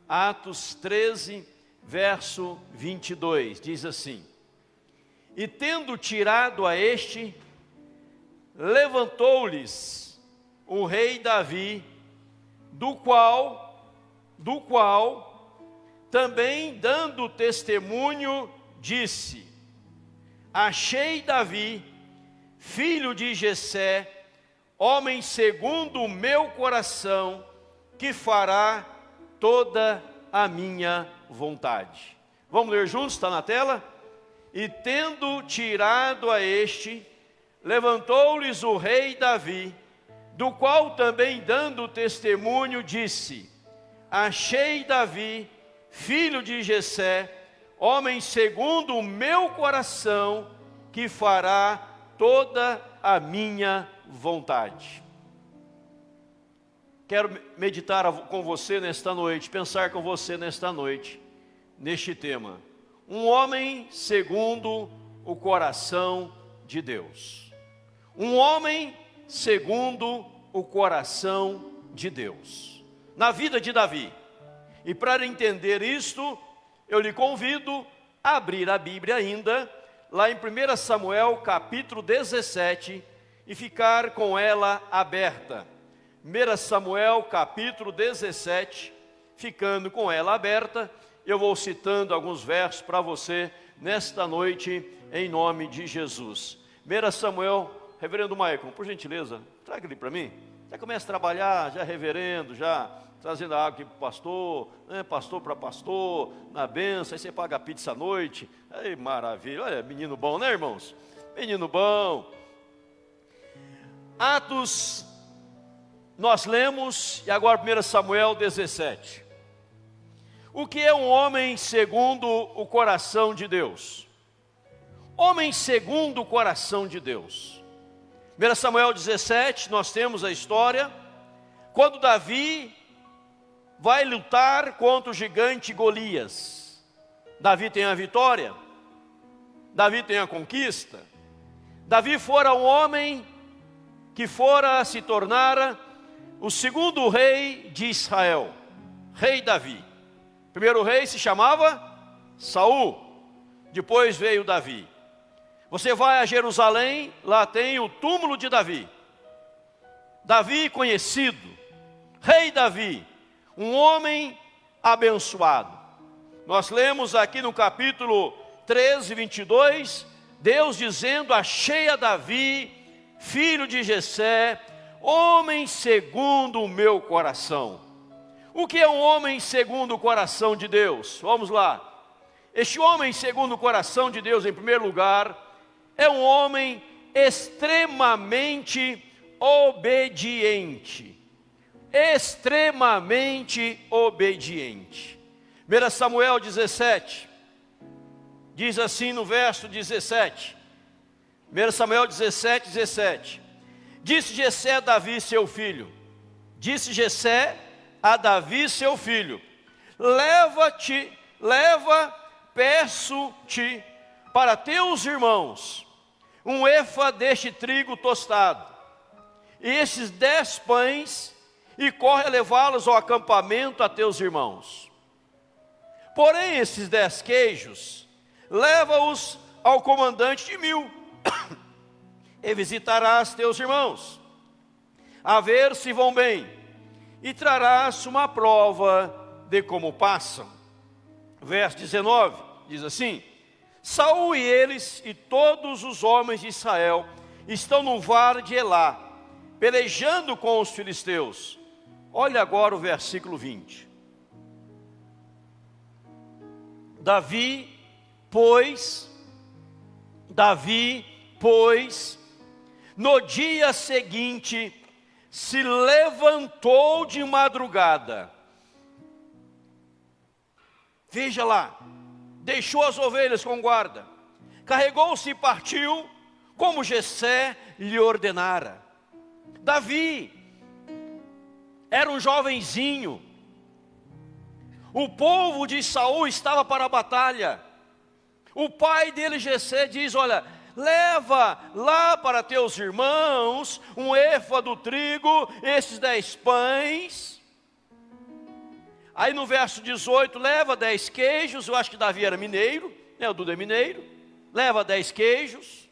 Atos 13, verso 22, diz assim: E tendo tirado a este, levantou-lhes o rei Davi, do qual também dando testemunho, disse: Achei Davi, filho de Jessé, homem segundo o meu coração, que fará toda a minha vontade. Vamos ler juntos, está na tela? E tendo tirado a este, levantou-lhes o rei Davi, do qual também dando testemunho, disse: Achei Davi, filho de Jessé, homem segundo o meu coração, que fará toda a minha vontade. Quero meditar com você nesta noite, pensar com você nesta noite, neste tema: um homem segundo o coração de Deus. Um homem segundo o coração de Deus, na vida de Davi. E para entender isto, eu lhe convido a abrir a Bíblia ainda, lá em 1 Samuel capítulo 17, e ficar com ela aberta. 1 Samuel capítulo 17, ficando com ela aberta, eu vou citando alguns versos para você nesta noite, em nome de Jesus. 1 Samuel, reverendo Maicon, por gentileza, traga ele para mim. Já começa a trabalhar, já reverendo, já trazendo a água aqui para o pastor, né? Pastor para pastor, na benção, aí você paga a pizza à noite. Aí, maravilha, olha, menino bom, né, irmãos? Menino bom. Atos, nós lemos, e agora 1 Samuel 17. O que é um homem segundo o coração de Deus? Homem segundo o coração de Deus. 1 Samuel 17, nós temos a história, quando Davi vai lutar contra o gigante Golias. Davi tem a vitória, Davi tem a conquista. Davi fora um homem que fora se tornar o segundo rei de Israel, rei Davi. O primeiro rei se chamava Saul, depois veio Davi. Você vai a Jerusalém, lá tem o túmulo de Davi. Davi conhecido, rei Davi, um homem abençoado. Nós lemos aqui no capítulo 13, 22, Deus dizendo: Achei a Davi, filho de Jessé, homem segundo o meu coração. O que é um homem segundo o coração de Deus? Vamos lá. Este homem segundo o coração de Deus, em primeiro lugar, é um homem extremamente obediente. Extremamente obediente. 1 Samuel 17, diz assim no verso 17. 1 Samuel 17, 17. Disse Jessé a Davi seu filho. Disse Jessé a Davi seu filho: peço-te para teus irmãos um efa deste trigo tostado, e estes 10 pães, e corre a levá-los ao acampamento a teus irmãos. Porém, esses 10 queijos, leva-os ao comandante de 1000, e visitarás teus irmãos, a ver se vão bem, e trarás uma prova de como passam. Verso 19, diz assim: Saul e eles e todos os homens de Israel estão no vale de Elá, pelejando com os filisteus. Olha agora o versículo 20. Davi, pois, no dia seguinte, se levantou de madrugada. Veja lá, deixou as ovelhas com guarda, carregou-se e partiu, como Jessé lhe ordenara. Davi era um jovenzinho. O povo de Saul estava para a batalha. O pai dele, Jessé, diz: olha, leva lá para teus irmãos um efa do trigo, esses 10 pães. Aí no verso 18, leva 10 queijos, eu acho que Davi era mineiro, né, o Duda é mineiro, leva 10 queijos.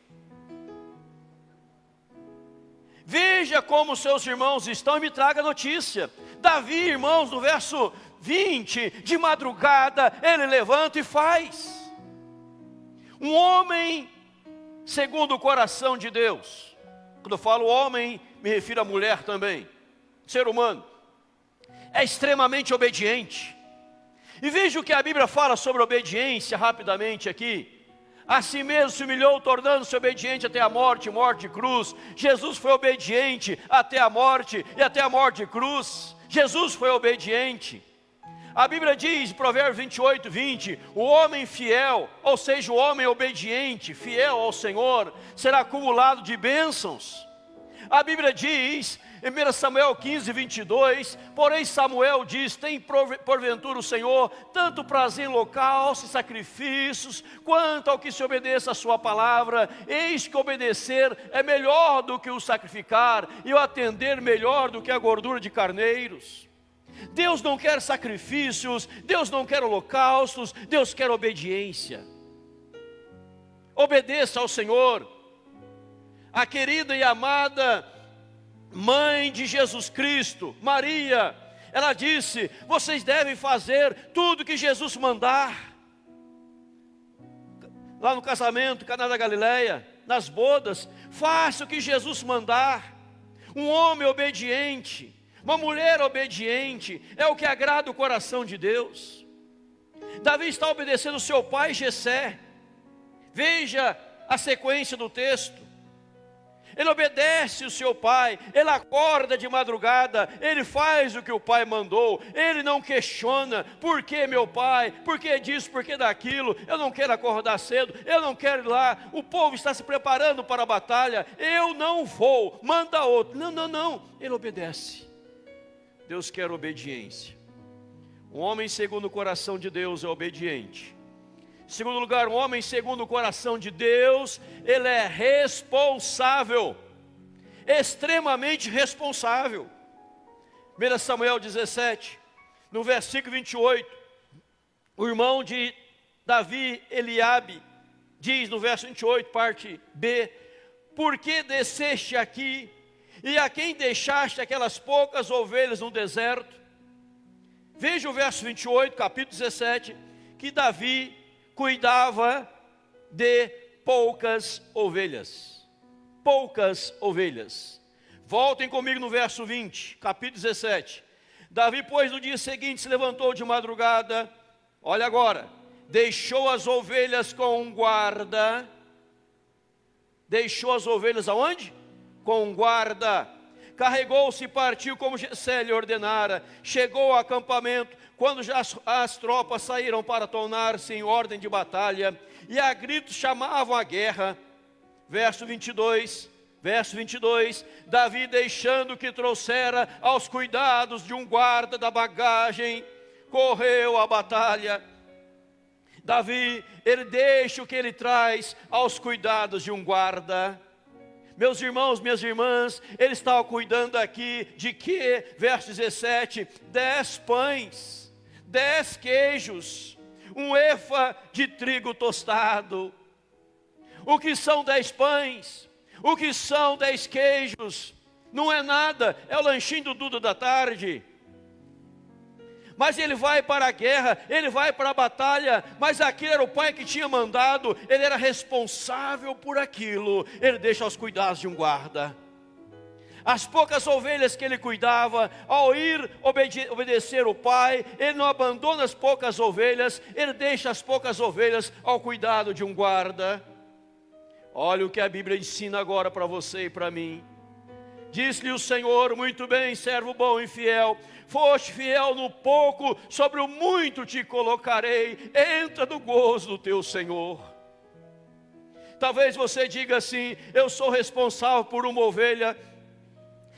Veja como seus irmãos estão e me traga notícia. Davi, irmãos, no verso 20, de madrugada, ele levanta e faz. Um homem segundo o coração de Deus. Quando eu falo homem, me refiro à mulher também. Ser humano. É extremamente obediente. E veja o que a Bíblia fala sobre obediência rapidamente aqui. A si mesmo se humilhou, tornando-se obediente até a morte, morte de cruz. Jesus foi obediente até a morte e até a morte de cruz. Jesus foi obediente. A Bíblia diz, Provérbios 28, 20, o homem fiel, ou seja, o homem obediente, fiel ao Senhor, será acumulado de bênçãos. A Bíblia diz, em 1 Samuel 15, 22, porém Samuel diz, tem porventura o Senhor tanto prazer em holocaustos e sacrifícios, quanto ao que se obedeça a sua palavra, eis que obedecer é melhor do que o sacrificar, e o atender melhor do que a gordura de carneiros. Deus não quer sacrifícios, Deus não quer holocaustos, Deus quer obediência. Obedeça ao Senhor. A querida e amada mãe de Jesus Cristo, Maria, ela disse, vocês devem fazer tudo que Jesus mandar. Lá no casamento, Caná da Galileia, nas bodas, faça o que Jesus mandar. Um homem obediente, uma mulher obediente, é o que agrada o coração de Deus. Davi está obedecendo seu pai Jessé. Veja a sequência do texto. Ele obedece o seu pai, ele acorda de madrugada, ele faz o que o pai mandou, ele não questiona, por que meu pai, por que disso, por que daquilo, eu não quero acordar cedo, eu não quero ir lá, o povo está se preparando para a batalha, eu não vou, manda outro, não, ele obedece. Deus quer obediência. Um homem segundo o coração de Deus é obediente. Em segundo lugar, um homem segundo o coração de Deus, ele é responsável, extremamente responsável. 1 Samuel 17, no versículo 28, o irmão de Davi, Eliabe, diz no verso 28, parte B, por que desceste aqui, e a quem deixaste aquelas poucas ovelhas no deserto? Veja o verso 28, capítulo 17, que Davi cuidava de poucas ovelhas. Poucas ovelhas. Voltem comigo no verso 20, capítulo 17. Davi, pois, no dia seguinte se levantou de madrugada, olha agora, deixou as ovelhas com um guarda. Deixou as ovelhas aonde? Com um guarda. Carregou-se e partiu como Jessé lhe ordenara. Chegou ao acampamento, quando já as tropas saíram para tornar-se em ordem de batalha, e a gritos chamavam a guerra. Verso 22, Davi, deixando que trouxera aos cuidados de um guarda da bagagem, correu à batalha. Davi, ele deixa o que ele traz aos cuidados de um guarda. Meus irmãos, minhas irmãs, ele estava cuidando aqui de que? Verso 17, 10 pães, 10 queijos, um efa de trigo tostado. O que são 10 pães? O que são 10 queijos? Não é nada, é o lanchinho do Duda da tarde. Mas ele vai para a guerra, ele vai para a batalha, mas aquele era o pai que tinha mandado, ele era responsável por aquilo, ele deixa aos cuidados de um guarda. As poucas ovelhas que ele cuidava, ao ir obedecer o pai, ele não abandona as poucas ovelhas, ele deixa as poucas ovelhas ao cuidado de um guarda. Olha o que a Bíblia ensina agora para você e para mim. Disse-lhe o Senhor, muito bem, servo bom e fiel, foste fiel no pouco, sobre o muito te colocarei, entra no gozo do teu Senhor. Talvez você diga assim, eu sou responsável por uma ovelha,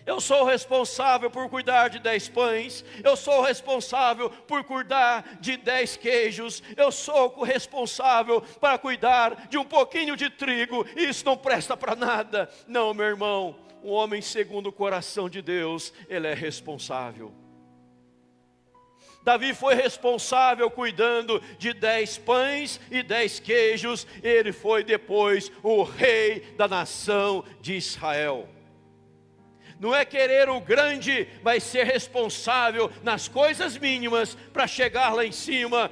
eu sou responsável por cuidar de 10 pães, eu sou responsável por cuidar de 10 queijos, eu sou responsável para cuidar de um pouquinho de trigo, e isso não presta para nada. Não, meu irmão, um homem segundo o coração de Deus, ele é responsável. Davi foi responsável cuidando de 10 pães e 10 queijos. Ele foi depois o rei da nação de Israel. Não é querer o grande, mas ser responsável nas coisas mínimas para chegar lá em cima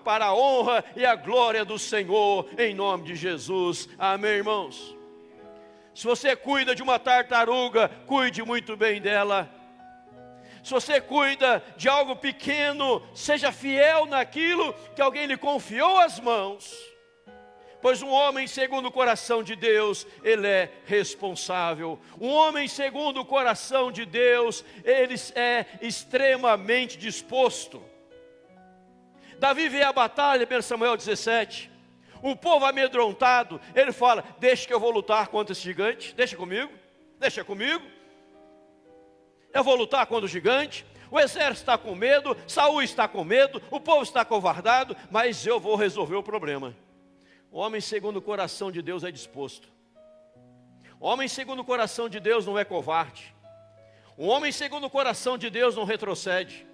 para a honra e a glória do Senhor, em nome de Jesus. Amém, irmãos? Se você cuida de uma tartaruga, cuide muito bem dela. Se você cuida de algo pequeno, seja fiel naquilo que alguém lhe confiou às mãos. Pois um homem segundo o coração de Deus, ele é responsável. Um homem segundo o coração de Deus, ele é extremamente disposto. Davi vê a batalha, 1 Samuel 17. O povo amedrontado, ele fala: deixa que eu vou lutar contra esse gigante, deixa comigo. Eu vou lutar contra o gigante. O exército está com medo, Saul está com medo, o povo está covardado, mas eu vou resolver o problema. O homem segundo o coração de Deus é disposto. O homem segundo o coração de Deus não é covarde. O homem segundo o coração de Deus não retrocede.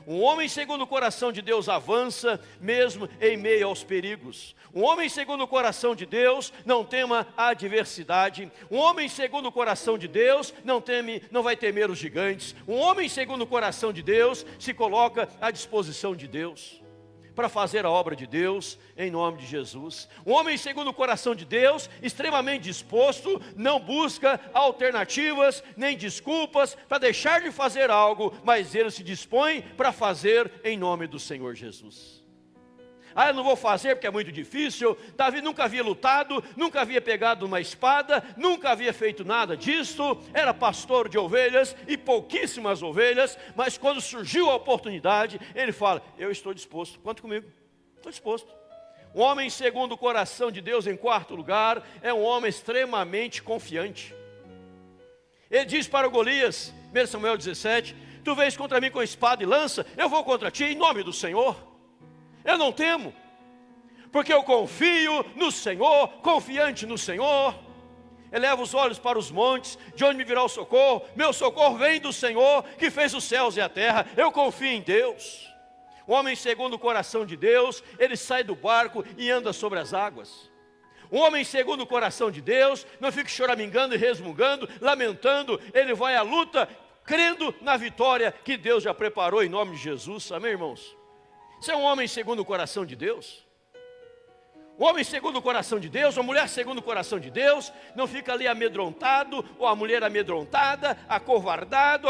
Um homem segundo o coração de Deus avança, mesmo em meio aos perigos. Um homem segundo o coração de Deus não tema a adversidade. Um homem segundo o coração de Deus não vai temer os gigantes. Um homem segundo o coração de Deus se coloca à disposição de Deus para fazer a obra de Deus, em nome de Jesus. Um homem segundo o coração de Deus, extremamente disposto, não busca alternativas, nem desculpas para deixar de fazer algo, mas ele se dispõe para fazer em nome do Senhor Jesus. Eu não vou fazer porque é muito difícil. Davi nunca havia lutado, nunca havia pegado uma espada, nunca havia feito nada disso, era pastor de ovelhas e pouquíssimas ovelhas, mas quando surgiu a oportunidade, ele fala: eu estou disposto, conta comigo, estou disposto. Um homem segundo o coração de Deus, em quarto lugar, é um homem extremamente confiante. Ele diz para o Golias, 1 Samuel 17, tu vens contra mim com espada e lança, eu vou contra ti em nome do Senhor. Eu não temo, porque eu confio no Senhor, confiante no Senhor. Eleva os olhos para os montes, de onde me virá o socorro? Meu socorro vem do Senhor, que fez os céus e a terra. Eu confio em Deus. O homem segundo o coração de Deus, ele sai do barco e anda sobre as águas. Um homem segundo o coração de Deus, não fica choramingando e resmungando, lamentando. Ele vai à luta, crendo na vitória que Deus já preparou em nome de Jesus. Amém, irmãos? Você é um homem segundo o coração de Deus? Um homem segundo o coração de Deus, uma mulher segundo o coração de Deus, não fica ali amedrontado, ou a mulher amedrontada, acovardada,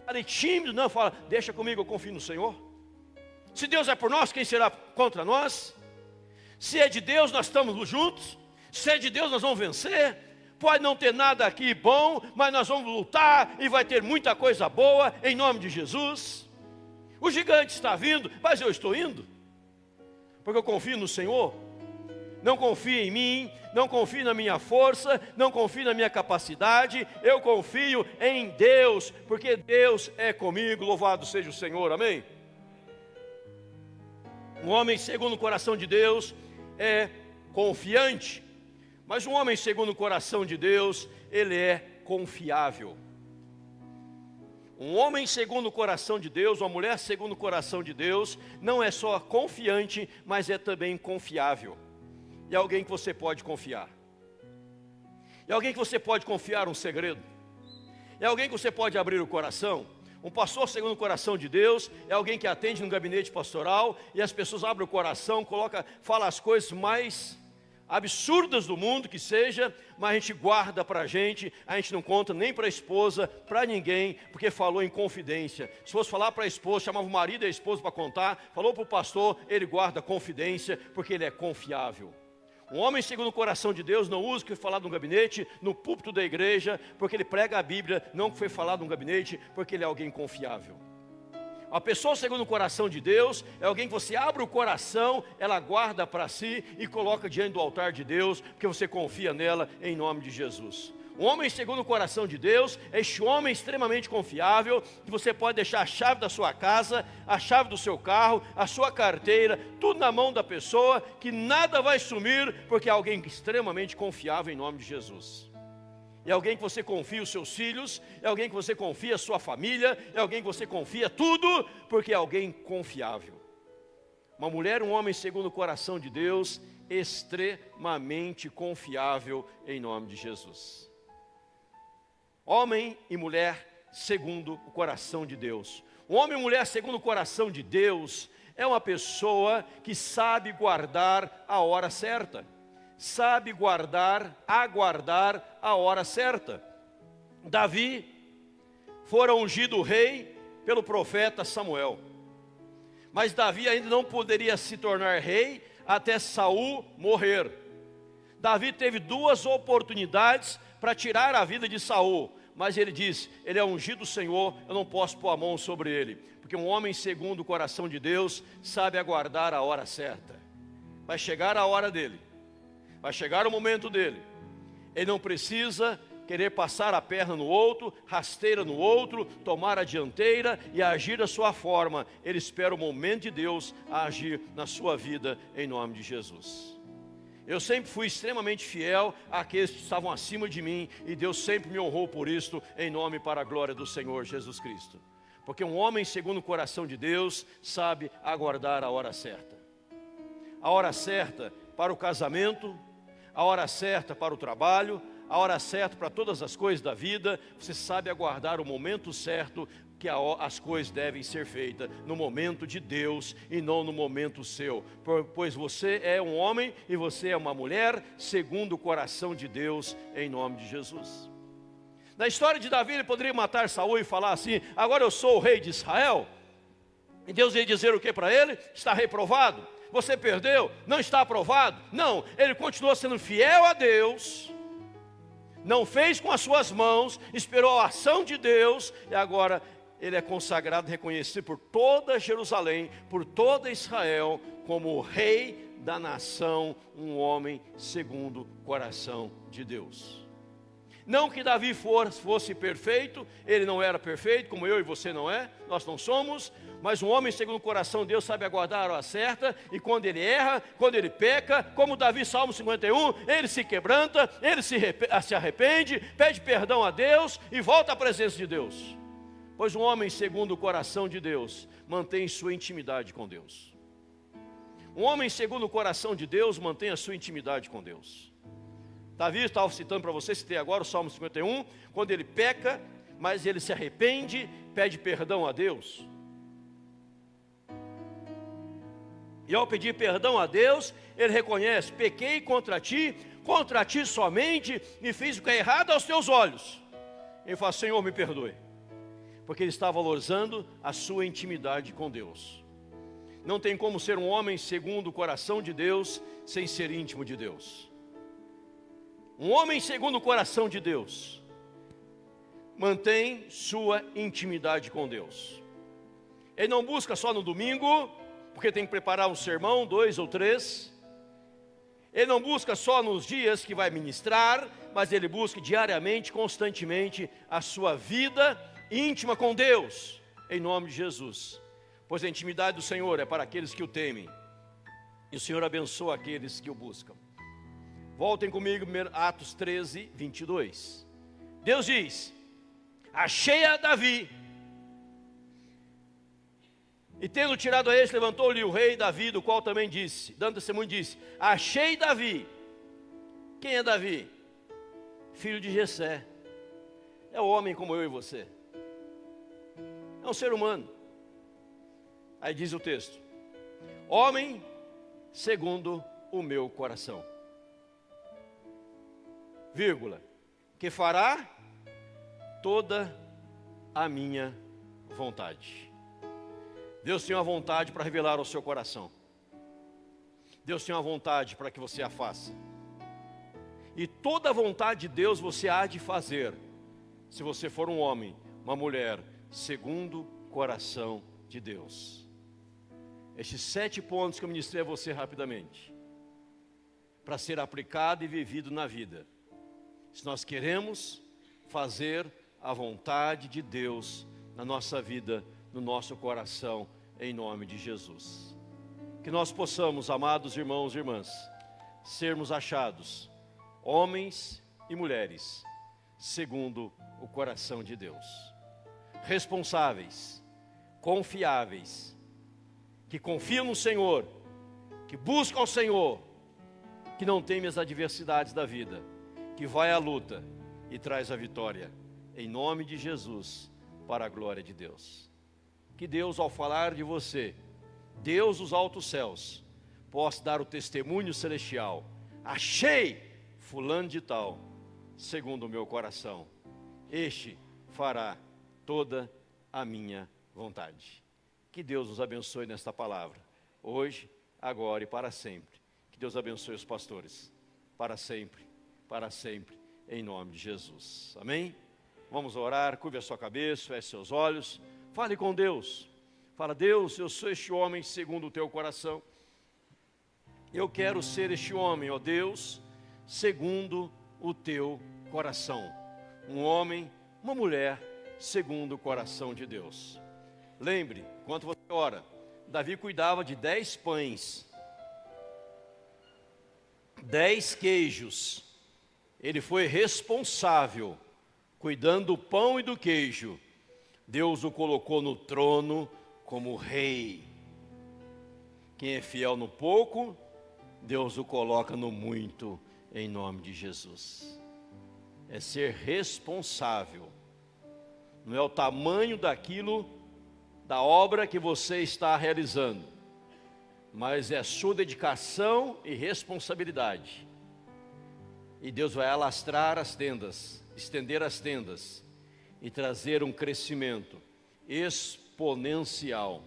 ali tímido, não, fala: deixa comigo, eu confio no Senhor. Se Deus é por nós, quem será contra nós? Se é de Deus, nós estamos juntos. Se é de Deus, nós vamos vencer. Pode não ter nada aqui bom, mas nós vamos lutar e vai ter muita coisa boa, em nome de Jesus. O gigante está vindo, mas eu estou indo, porque eu confio no Senhor. Não confio em mim, não confio na minha força, não confio na minha capacidade, eu confio em Deus, porque Deus é comigo, louvado seja o Senhor, amém? Um homem segundo o coração de Deus é confiante, mas um homem segundo o coração de Deus, ele é confiável. Um homem segundo o coração de Deus, uma mulher segundo o coração de Deus, não é só confiante, mas é também confiável. É alguém que você pode confiar. É alguém que você pode confiar um segredo. É alguém que você pode abrir o coração. Um pastor segundo o coração de Deus é alguém que atende no gabinete pastoral e as pessoas abrem o coração, fala as coisas mais absurdas do mundo que seja, mas a gente guarda para a gente não conta nem para a esposa, para ninguém, porque falou em confidência. Se fosse falar para a esposa, chamava o marido e a esposa para contar, falou para o pastor, ele guarda confidência, porque ele é confiável. Um homem segundo o coração de Deus não usa o que foi falado no gabinete, no púlpito da igreja, porque ele prega a Bíblia, não o que foi falado no gabinete, porque ele é alguém confiável. A pessoa segundo o coração de Deus é alguém que você abre o coração, ela guarda para si e coloca diante do altar de Deus, porque você confia nela em nome de Jesus. Um homem segundo o coração de Deus é este homem extremamente confiável, que você pode deixar a chave da sua casa, a chave do seu carro, a sua carteira, tudo na mão da pessoa, que nada vai sumir, porque é alguém extremamente confiável em nome de Jesus. É alguém que você confia os seus filhos, é alguém que você confia a sua família, é alguém que você confia tudo, porque é alguém confiável. Uma mulher, um homem segundo o coração de Deus, extremamente confiável em nome de Jesus. Homem e mulher segundo o coração de Deus. Um homem e mulher segundo o coração de Deus é uma pessoa que sabe guardar a hora certa. Sabe aguardar a hora certa. Davi fora ungido rei pelo profeta Samuel. Mas Davi ainda não poderia se tornar rei até Saul morrer. Davi teve 2 oportunidades para tirar a vida de Saul, mas ele disse: ele é ungido do Senhor, eu não posso pôr a mão sobre ele, porque um homem segundo o coração de Deus sabe aguardar a hora certa. Vai chegar a hora dele, vai chegar o momento dele. Ele não precisa querer passar a perna no outro, rasteira no outro, tomar a dianteira e agir da sua forma. Ele espera o momento de Deus a agir na sua vida, em nome de Jesus. Eu sempre fui extremamente fiel àqueles que estavam acima de mim, e Deus sempre me honrou por isto, em nome e para a glória do Senhor Jesus Cristo. Porque um homem segundo o coração de Deus sabe aguardar a hora certa. A hora certa para o casamento, a hora certa para o trabalho, a hora certa para todas as coisas da vida. Você sabe aguardar o momento certo, que as coisas devem ser feitas no momento de Deus e não no momento seu, pois você é um homem e você é uma mulher segundo o coração de Deus, em nome de Jesus. Na história de Davi, ele poderia matar Saul e falar assim: agora eu sou o rei de Israel, e Deus ia dizer o que para ele? Está reprovado, você perdeu, não está aprovado. Não, ele continuou sendo fiel a Deus, não fez com as suas mãos, esperou a ação de Deus, e agora ele é consagrado, reconhecido por toda Jerusalém, por toda Israel, como o rei da nação, um homem segundo o coração de Deus. Não que Davi fosse perfeito, ele não era perfeito, como eu e você não é, nós não somos, mas um homem segundo o coração de Deus sabe aguardar a hora certa, e quando ele erra, quando ele peca, como Davi, Salmo 51, ele se quebranta, ele se arrepende, pede perdão a Deus e volta à presença de Deus. Pois um homem segundo o coração de Deus mantém sua intimidade com Deus. Um homem segundo o coração de Deus mantém a sua intimidade com Deus. Davi estava citando para você, citei agora o Salmo 51, quando ele peca, mas ele se arrepende, pede perdão a Deus. E ao pedir perdão a Deus, ele reconhece: pequei contra ti somente, e fiz o que é errado aos teus olhos. Ele fala: Senhor, me perdoe. Porque ele está valorizando a sua intimidade com Deus. Não tem como ser um homem segundo o coração de Deus sem ser íntimo de Deus. Um homem segundo o coração de Deus mantém sua intimidade com Deus. Ele não busca só no domingo, porque tem que preparar um sermão, 2 ou 3. Ele não busca só nos dias que vai ministrar, mas ele busca diariamente, constantemente, a sua vida íntima com Deus, em nome de Jesus. Pois a intimidade do Senhor é para aqueles que o temem, e o Senhor abençoa aqueles que o buscam. Voltem comigo, Atos 13, 22. Deus diz: achei a Davi, e tendo tirado a este, levantou-lhe o rei Davi, do qual também disse, dando testemunho, disse: achei Davi. Quem é Davi? Filho de Jessé. É um homem como eu e você. É um ser humano. Aí diz o texto: homem segundo o meu coração, vírgula, que fará toda a minha vontade. Deus tem uma vontade para revelar ao seu coração. Deus tem uma vontade para que você a faça. E toda a vontade de Deus você há de fazer, se você for um homem, uma mulher, segundo o coração de Deus. Estes 7 pontos que eu ministrei a você rapidamente, para ser aplicado e vivido na vida, se nós queremos fazer a vontade de Deus na nossa vida, no nosso coração, em nome de Jesus. Que nós possamos, amados irmãos e irmãs, sermos achados, homens e mulheres, segundo o coração de Deus. Responsáveis, confiáveis, que confiam no Senhor, que buscam ao Senhor, que não temem as adversidades da vida, que vai à luta e traz a vitória, em nome de Jesus, para a glória de Deus. Que Deus, ao falar de você, Deus dos altos céus, possa dar o testemunho celestial: achei fulano de tal, segundo o meu coração, este fará toda a minha vontade. Que Deus nos abençoe nesta palavra, hoje, agora e para sempre. Que Deus abençoe os pastores, para sempre, em nome de Jesus. Amém? Vamos orar, curve a sua cabeça, feche seus olhos, fale com Deus. Fala: Deus, eu sou este homem segundo o teu coração. Eu quero ser este homem, ó Deus, segundo o teu coração. Um homem, uma mulher, segundo o coração de Deus. Lembre, enquanto você ora, Davi cuidava de 10 pães, 10 queijos. Ele foi responsável, cuidando do pão e do queijo. Deus o colocou no trono como rei. Quem é fiel no pouco, Deus o coloca no muito, em nome de Jesus. É ser responsável. Não é o tamanho daquilo, da obra que você está realizando, mas é a sua dedicação e responsabilidade. E Deus vai alastrar as tendas, estender as tendas e trazer um crescimento exponencial,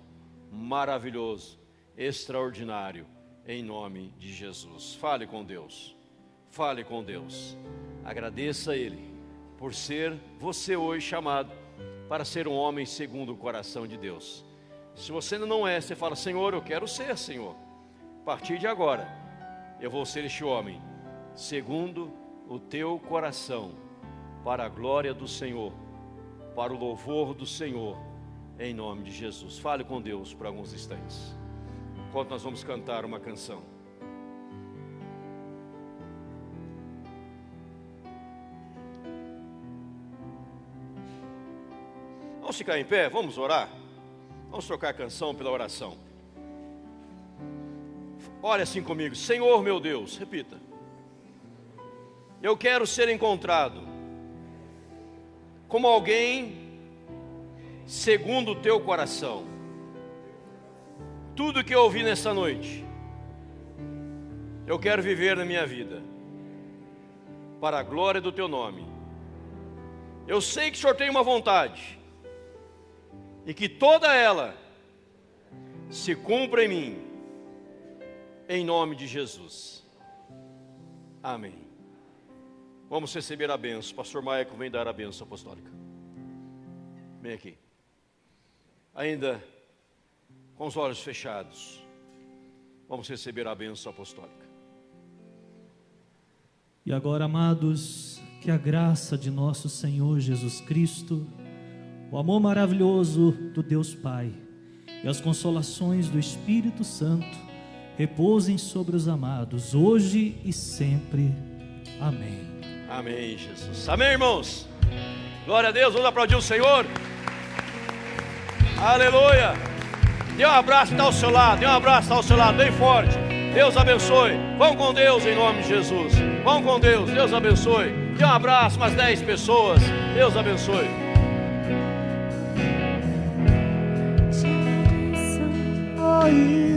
maravilhoso, extraordinário, em nome de Jesus. Fale com Deus, fale com Deus. Agradeça a Ele por ser você hoje chamado para ser um homem segundo o coração de Deus. Se você ainda não é, você fala: Senhor, eu quero ser, Senhor. A partir de agora, eu vou ser este homem segundo o teu coração, para a glória do Senhor, para o louvor do Senhor, em nome de Jesus. Fale com Deus por alguns instantes, enquanto nós vamos cantar uma canção. Vamos ficar em pé, vamos orar. Vamos trocar a canção pela oração. Ore assim comigo: Senhor meu Deus, repita. Eu quero ser encontrado como alguém segundo o teu coração. Tudo que eu ouvi nessa noite, eu quero viver na minha vida, para a glória do teu nome. Eu sei que o Senhor tem uma vontade, e que toda ela se cumpra em mim, em nome de Jesus. Amém. Vamos receber a bênção. Pastor Maico vem dar a bênção apostólica. Vem aqui. Ainda com os olhos fechados, vamos receber a bênção apostólica. E agora, amados, que a graça de nosso Senhor Jesus Cristo, o amor maravilhoso do Deus Pai e as consolações do Espírito Santo repousem sobre os amados, hoje e sempre. Amém. Amém, Jesus. Amém, irmãos. Glória a Deus, vamos aplaudir o Senhor. Aleluia. Dê um abraço, está ao seu lado. Dê um abraço, está ao seu lado, bem forte. Deus abençoe. Vão com Deus em nome de Jesus. Vão com Deus, Deus abençoe. Dê um abraço, umas 10 pessoas. Deus abençoe. Aí